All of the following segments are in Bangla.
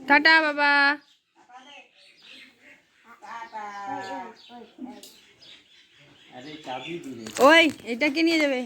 টাটা বাবা। ওই এটা কে নিয়ে যাবে?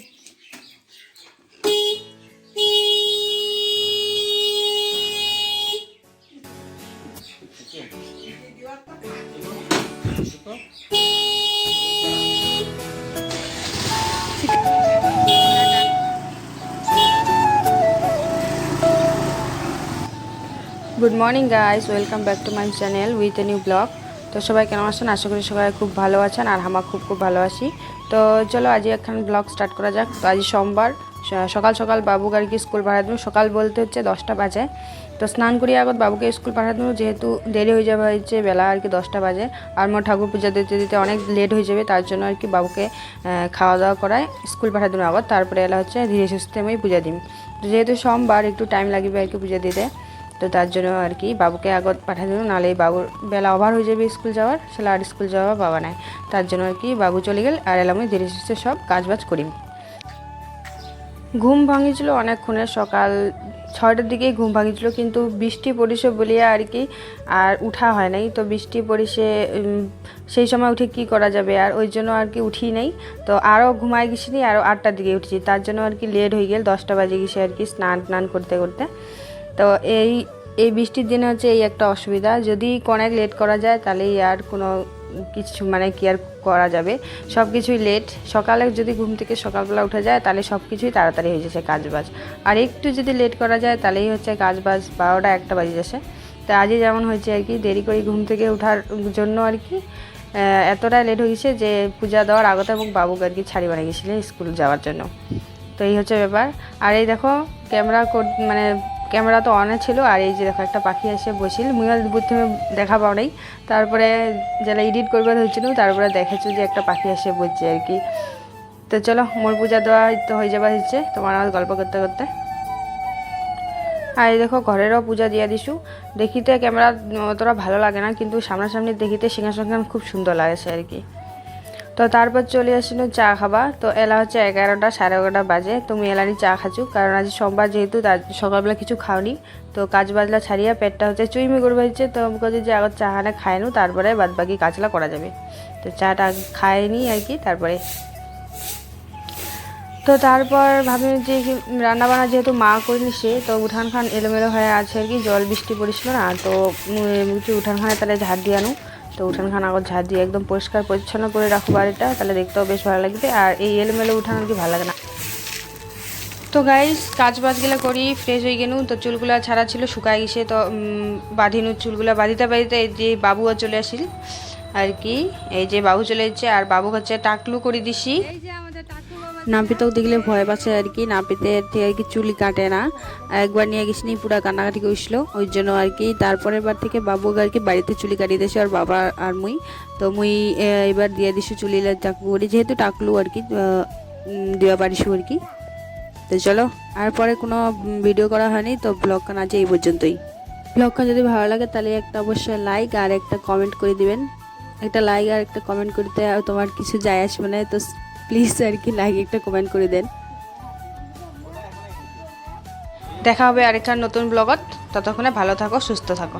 Good morning guys, welcome back to my channel with a new blog. তো সবাই কেমন আছেন? আশা করি সবাই খুব ভালো আছেন, আর আমরা খুব ভালো আছি। তো চলো আজ এখন ব্লগ স্টার্ট করা যাক। তো আজ সোমবার, সকাল সকাল বাবুকে আর কি স্কুল পাঠা দেবো। সকাল বলতে হচ্ছে 10টা বাজে। তো স্নান করিয়ে আগত বাবুকে স্কুল পাঠা দেবো, যেহেতু দেরি হয়ে যাবে হচ্ছে বেলা আর কি 10টা বাজে। আর মোর ঠাকুর পূজা দিতে দিতে অনেক লেট হয়ে যাবে, তার জন্য আর কি বাবুকে খাওয়া দাওয়া করায় স্কুল পাঠা দেবো আগত। তারপরে এলা হচ্ছে ধীরে সুস্থে আমি পূজা দিই। যেহেতু সোমবার একটু টাইম লাগবে আর কি পূজা দিতে, তো তার জন্য আর কি বাবুকে আগত পাঠিয়ে দেবো, নাহলে বাবুর বেলা ওভার হয়ে যাবে স্কুল যাওয়ার, সেটা আর স্কুল যাওয়া বাবা নাই। তার জন্য আর কি বাবু চলে গেল, আর এলাম আমি ধীরে সুস্থে সব কাজবাজ করি। ঘুম ভাঙিয়েছিল অনেকক্ষণে, সকাল 6টার দিকেই ঘুম ভাঙিয়েছিল, কিন্তু বৃষ্টি পড়িছে বলিয়া আর কি আর উঠা হয় নাই। তো বৃষ্টি পড়িছে, সেই সময় উঠে কি করা যাবে, আর ওই জন্য আর কি উঠি নাই। তো আরও ঘুমাই গেছিনি, আরও 8টার দিকে উঠেছি, তার জন্য আর কি লেট হয়ে গেল, 10টা বাজে গেছে আর কি স্নান করতে করতে। তো এই বৃষ্টির দিনে হচ্ছে এই একটা অসুবিধা, যদি অনেক লেট করা যায় তাহলে আর কোনো কিছু মানে কি আর করা যাবে, সব কিছুই লেট। সকালে যদি ঘুম থেকে সকালবেলা উঠে যায় তাহলে সব কিছুই তাড়াতাড়ি হয়ে যাচ্ছে কাজবাজ, আর একটু যদি লেট করা যায় তাহলেই হচ্ছে কাজবাজ 12টা 1টা বাজে যাচ্ছে। তো আজই যেমন হয়েছে আর কি, দেরি করে ঘুম থেকে ওঠার জন্য আর কি এতটা লেট হয়ে গেছে যে পূজা দেওয়ার আগতে এবং বাবুকে আর কি ছাড়ি বানিয়ে গেছিলেন স্কুল যাওয়ার জন্য। তো এই হচ্ছে ব্যাপার। আর এই দেখো ক্যামেরা তো অনে ছিল, আর এই যে দেখো একটা পাখি এসে বসিল, মুইও প্রথমে দেখা পাও নাই, তারপরে যারা এডিট করবার হয়েছিল তারপরে দেখেছো যে একটা পাখি এসে বসছে আর কি। তো চলো মোর পূজা দেওয়া তো হয়ে যাবার হচ্ছে তোমার আমার গল্প করতে করতে। আর এই দেখো ঘরেরও পূজা দিয়ে দিছু। দেখিতে ক্যামেরা অতটা ভালো লাগে না, কিন্তু সামনাসামনি দেখিতে সিংহাসন খুব সুন্দর লাগেছে আর কি। তো তারপর চলে আসছিল চা খাবা। তো এলা হচ্ছে 11টা 11:30 বাজে। তুমি এলানি চা খাচ্ছু, কারণ আজ সোমবার যেহেতু তার সকালবেলা কিছু খাওনি। তো কাজ বাজলা ছাড়িয়া পেটটা হচ্ছে চুইমি করবে হচ্ছে, তো আমি কাছে যে আগত চা হানে খাই নু, তারপরে বাদ বাকি কাজলা করা যাবে। তো চাটা খাইনি আর কি। তারপরে তো তারপর ভাবি যে রান্নাবান্না যেহেতু মা করিনি সে, তো উঠান খান এলোমেলো হয়ে আছে আর কি, জল বৃষ্টি পড়েছিল না, তো উঠান খানে তাহলে ঝাড় দিয়ে আনো। তো উঠান খান আগত ঝাড় দিয়ে একদম পরিষ্কার পরিচ্ছন্ন করে রাখো বাড়িটা, তাহলে দেখতেও বেশ ভালো লাগবে। আর এই এলোমেলো উঠান আর কি ভালো লাগে না। তো গাইস কাজ বাজগুলো করি ফ্রেশ হয়ে গেনু। তো চুলগুলা ছাড়া ছিল শুকায় গেছে, তো বাঁধিনু চুলগুলা বাঁধিতে বাঁধিতে এই যে বাবুও চলে আসিল আর কি। এই যে বাবু চলে যাচ্ছে, আর বাবু হচ্ছে টাকলু করে দিছি। নাপিতেও দেখলে ভয় পাচ্ছে আর কি, নাপিতে আর কি চুলি কাটে না। একবার নিয়ে গেছিনি পুরা কান্নাকাটি করেছিল, ওই জন্য আর কি তারপরের বার থেকে বাবু আর কি বাড়িতে চুলি কাটিয়ে দিয়েছে, আর বাবা আর মুই। তো মুই এবার দিয়ে দিছি চুলি টাকলু করি, যেহেতু টাকলু আর কি দেওয়া পারিসু আর কি। তো চলো, আর পরে কোনো ভিডিও করা হয়নি, তো ব্লগখান আছে এই পর্যন্তই। ব্লগখান যদি ভালো লাগে তাহলে একটা অবশ্যই লাইক আর একটা কমেন্ট করে দিবেন। একটা লাইক আর একটা কমেন্ট করতে তোমার কিছু যায় আসবে না, তো প্লিজ আর কি লাইক একটা কমেন্ট করে দেন। দেখা হবে আরেকটা নতুন ব্লগত, ততক্ষণে ভালো থাকো, সুস্থ থাকো।